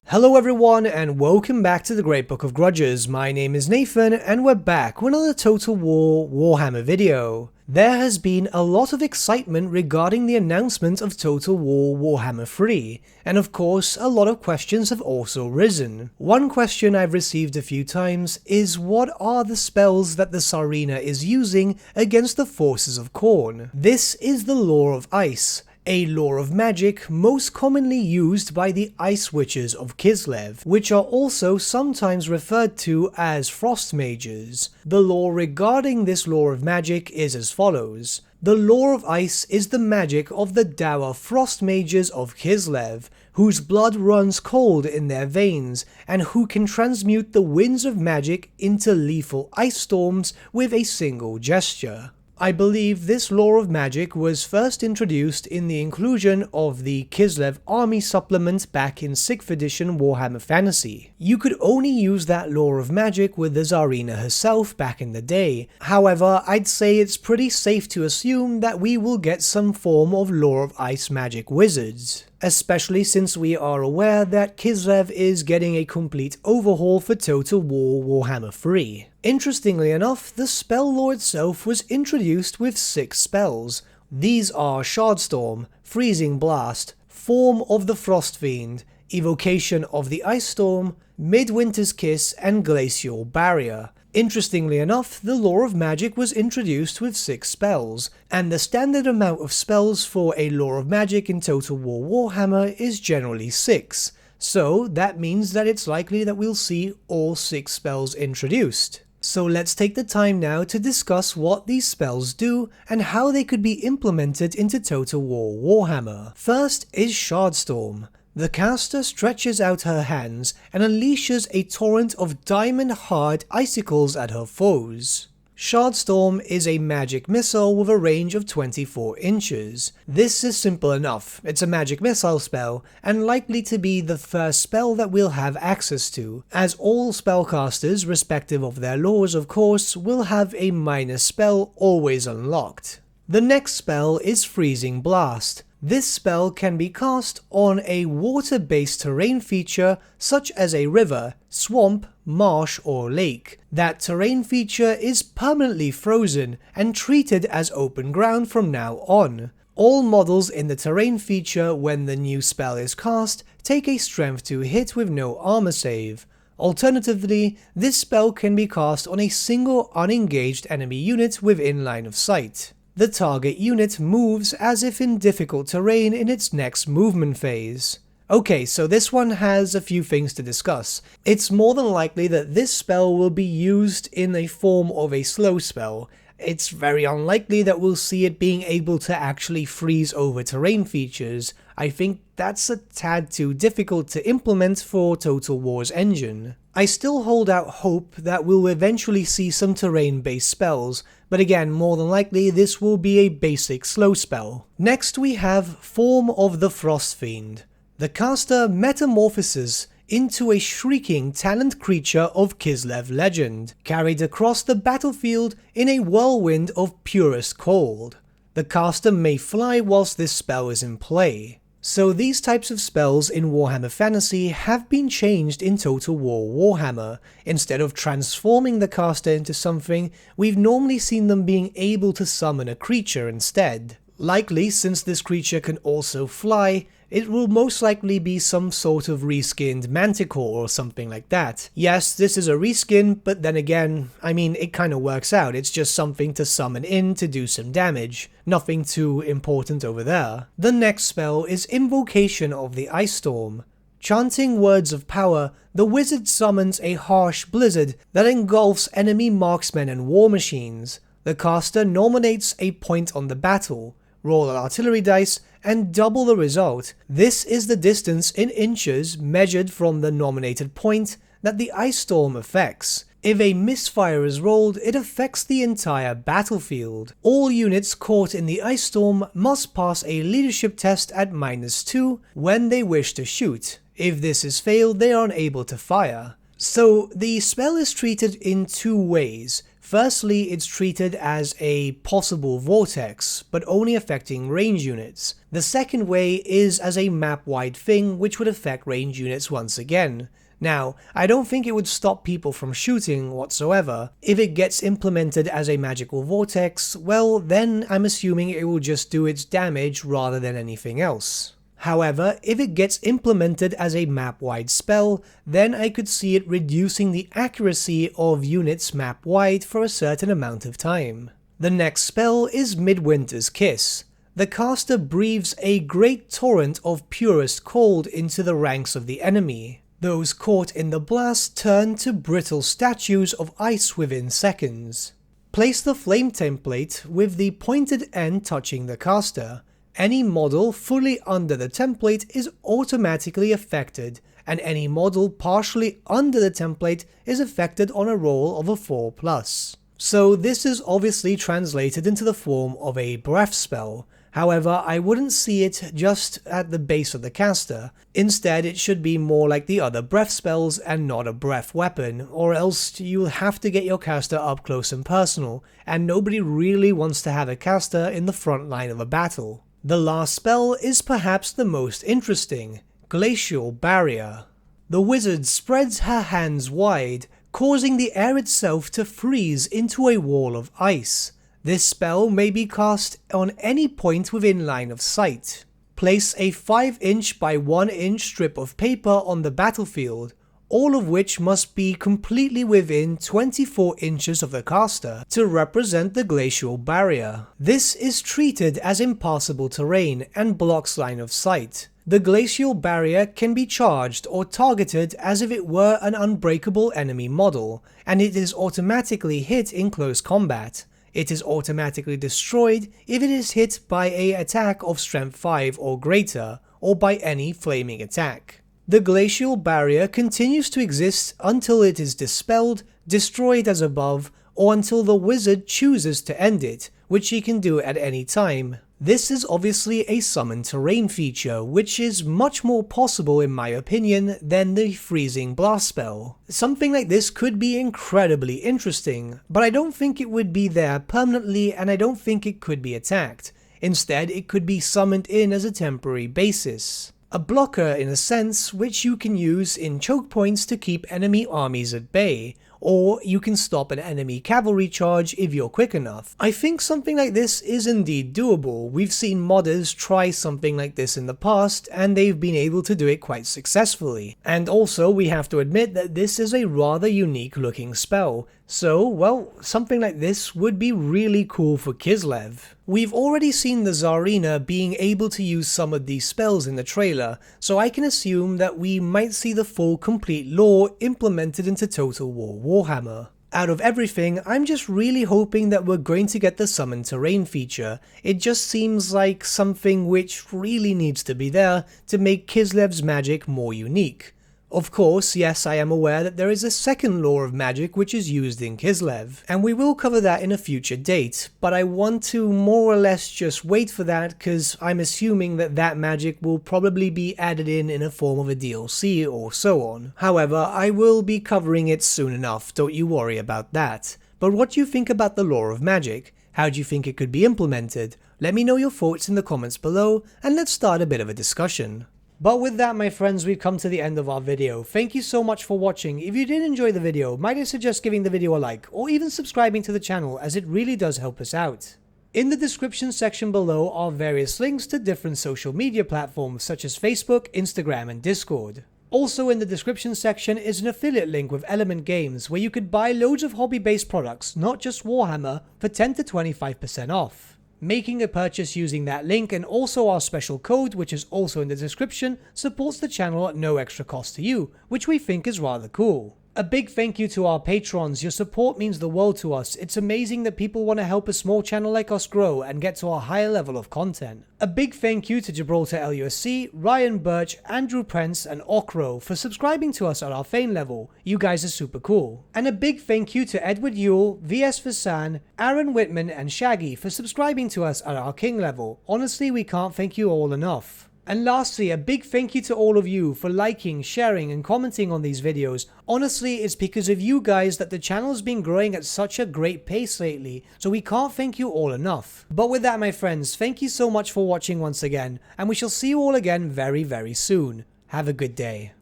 Hello everyone and welcome back to the Great Book of Grudges. My name is Nathan and we're back with another Total War Warhammer video. There has been a lot of excitement regarding the announcement of Total War Warhammer 3, and of course a lot of questions have also risen. One question I've received a few times is what are the spells that the Tsarina is using against the forces of Khorne? This is the Law of Ice, a law of magic most commonly used by the Ice Witches of Kislev, which are also sometimes referred to as Frost Mages. The law regarding this law of magic is as follows. The Law of Ice is the magic of the dour Frost Mages of Kislev, whose blood runs cold in their veins, and who can transmute the winds of magic into lethal ice storms with a single gesture. I believe this law of magic was first introduced in the inclusion of the Kislev army supplement back in 6th edition Warhammer Fantasy. You could only use that law of magic with the Tsarina herself back in the day. However, I'd say it's pretty safe to assume that we will get some form of law of ice magic wizards, especially since we are aware that Kislev is getting a complete overhaul for Total War Warhammer 3. Interestingly enough, the spell law itself was introduced with 6 spells. These are Shardstorm, Freezing Blast, Form of the Frost Fiend, Evocation of the Ice Storm, Midwinter's Kiss, and Glacial Barrier. Interestingly enough, the Law of Magic was introduced with 6 spells, and the standard amount of spells for a Law of Magic in Total War Warhammer is generally 6, so that means that it's likely that we'll see all 6 spells introduced. So let's take the time now to discuss what these spells do and how they could be implemented into Total War Warhammer. First is Shardstorm. The caster stretches out her hands and unleashes a torrent of diamond-hard icicles at her foes. Shardstorm is a magic missile with a range of 24 inches. This is simple enough. It's a magic missile spell, and likely to be the first spell that we'll have access to, as all spellcasters, respective of their laws of course, will have a minor spell always unlocked. The next spell is Freezing Blast. This spell can be cast on a water-based terrain feature such as a river, swamp, marsh, or lake. That terrain feature is permanently frozen and treated as open ground from now on. All models in the terrain feature when the new spell is cast take a strength to hit with no armor save. Alternatively, this spell can be cast on a single unengaged enemy unit within line of sight. The target unit moves as if in difficult terrain in its next movement phase. Okay, so this one has a few things to discuss. It's more than likely that this spell will be used in a form of a slow spell. It's very unlikely that we'll see it being able to actually freeze over terrain features. I think that's a tad too difficult to implement for Total War's engine. I still hold out hope that we'll eventually see some terrain-based spells, but again, more than likely this will be a basic slow spell. Next we have Form of the Frost Fiend. The caster metamorphoses into a shrieking taloned creature of Kislev legend, carried across the battlefield in a whirlwind of purest cold. The caster may fly whilst this spell is in play. So these types of spells in Warhammer Fantasy have been changed in Total War Warhammer. Instead of transforming the caster into something, we've normally seen them being able to summon a creature instead. Likely, since this creature can also fly, it will most likely be some sort of reskinned manticore or something like that. Yes, this is a reskin, but then again, I mean, it kinda works out. It's just something to summon in to do some damage. Nothing too important over there. The next spell is Invocation of the Ice Storm. Chanting words of power, the wizard summons a harsh blizzard that engulfs enemy marksmen and war machines. The caster nominates a point on the battle, roll an artillery dice, and double the result. This is the distance in inches measured from the nominated point that the ice storm affects. If a misfire is rolled, it affects the entire battlefield. All units caught in the ice storm must pass a leadership test at -2 when they wish to shoot. If this is failed, they are unable to fire. So the spell is treated in 2 ways. Firstly, it's treated as a possible vortex, but only affecting range units. The second way is as a map-wide thing which would affect range units once again. Now, I don't think it would stop people from shooting whatsoever. If it gets implemented as a magical vortex, well then I'm assuming it will just do its damage rather than anything else. However, if it gets implemented as a map-wide spell, then I could see it reducing the accuracy of units map-wide for a certain amount of time. The next spell is Midwinter's Kiss. The caster breathes a great torrent of purest cold into the ranks of the enemy. Those caught in the blast turn to brittle statues of ice within seconds. Place the flame template with the pointed end touching the caster. Any model fully under the template is automatically affected, and any model partially under the template is affected on a roll of a 4+. So this is obviously translated into the form of a breath spell. However, I wouldn't see it just at the base of the caster. Instead, it should be more like the other breath spells and not a breath weapon, or else you'll have to get your caster up close and personal, and nobody really wants to have a caster in the front line of a battle. The last spell is perhaps the most interesting, Glacial Barrier. The wizard spreads her hands wide, causing the air itself to freeze into a wall of ice. This spell may be cast on any point within line of sight. Place a 5" by 1" strip of paper on the battlefield, all of which must be completely within 24 inches of the caster to represent the glacial barrier. This is treated as impassable terrain and blocks line of sight. The glacial barrier can be charged or targeted as if it were an unbreakable enemy model, and it is automatically hit in close combat. It is automatically destroyed if it is hit by an attack of strength 5 or greater, or by any flaming attack. The glacial barrier continues to exist until it is dispelled, destroyed as above, or until the wizard chooses to end it, which he can do at any time. This is obviously a summon terrain feature, which is much more possible in my opinion than the freezing blast spell. Something like this could be incredibly interesting, but I don't think it would be there permanently and I don't think it could be attacked. Instead, it could be summoned in as a temporary basis. A blocker in a sense, which you can use in choke points to keep enemy armies at bay, or you can stop an enemy cavalry charge if you're quick enough. I think something like this is indeed doable. We've seen modders try something like this in the past and they've been able to do it quite successfully. And also we have to admit that this is a rather unique looking spell, so well, something like this would be really cool for Kislev. We've already seen the Tsarina being able to use some of these spells in the trailer, so I can assume that we might see the full complete lore implemented into Total War Warhammer. Out of everything, I'm just really hoping that we're going to get the summon terrain feature. It just seems like something which really needs to be there to make Kislev's magic more unique. Of course, yes, I am aware that there is a second law of magic which is used in Kislev, and we will cover that in a future date, but I want to more or less just wait for that because I'm assuming that that magic will probably be added in a form of a DLC or so on. However, I will be covering it soon enough, don't you worry about that. But what do you think about the law of magic? How do you think it could be implemented? Let me know your thoughts in the comments below, and let's start a bit of a discussion. But with that, my friends, we've come to the end of our video. Thank you so much for watching. If you did enjoy the video, might I suggest giving the video a like, or even subscribing to the channel, as it really does help us out. In the description section below are various links to different social media platforms such as Facebook, Instagram, and Discord. Also in the description section is an affiliate link with Element Games where you could buy loads of hobby-based products, not just Warhammer, for 10 to 25% off. Making a purchase using that link and also our special code, which is also in the description, supports the channel at no extra cost to you, which we think is rather cool. A big thank you to our patrons. Your support means the world to us. It's amazing that people want to help a small channel like us grow and get to a higher level of content. A big thank you to Gibraltar LUSC, Ryan Bertsche, Andrew Prince, and Okro for subscribing to us at our Fane level. You guys are super cool. And a big thank you to Edward Yule, VS Vasan, Aaron Whitman, and Shaggy for subscribing to us at our King level. Honestly, we can't thank you all enough. And lastly, a big thank you to all of you for liking, sharing and commenting on these videos. Honestly, it's because of you guys that the channel has been growing at such a great pace lately, so we can't thank you all enough. But with that, my friends, thank you so much for watching once again, and we shall see you all again very, very soon. Have a good day.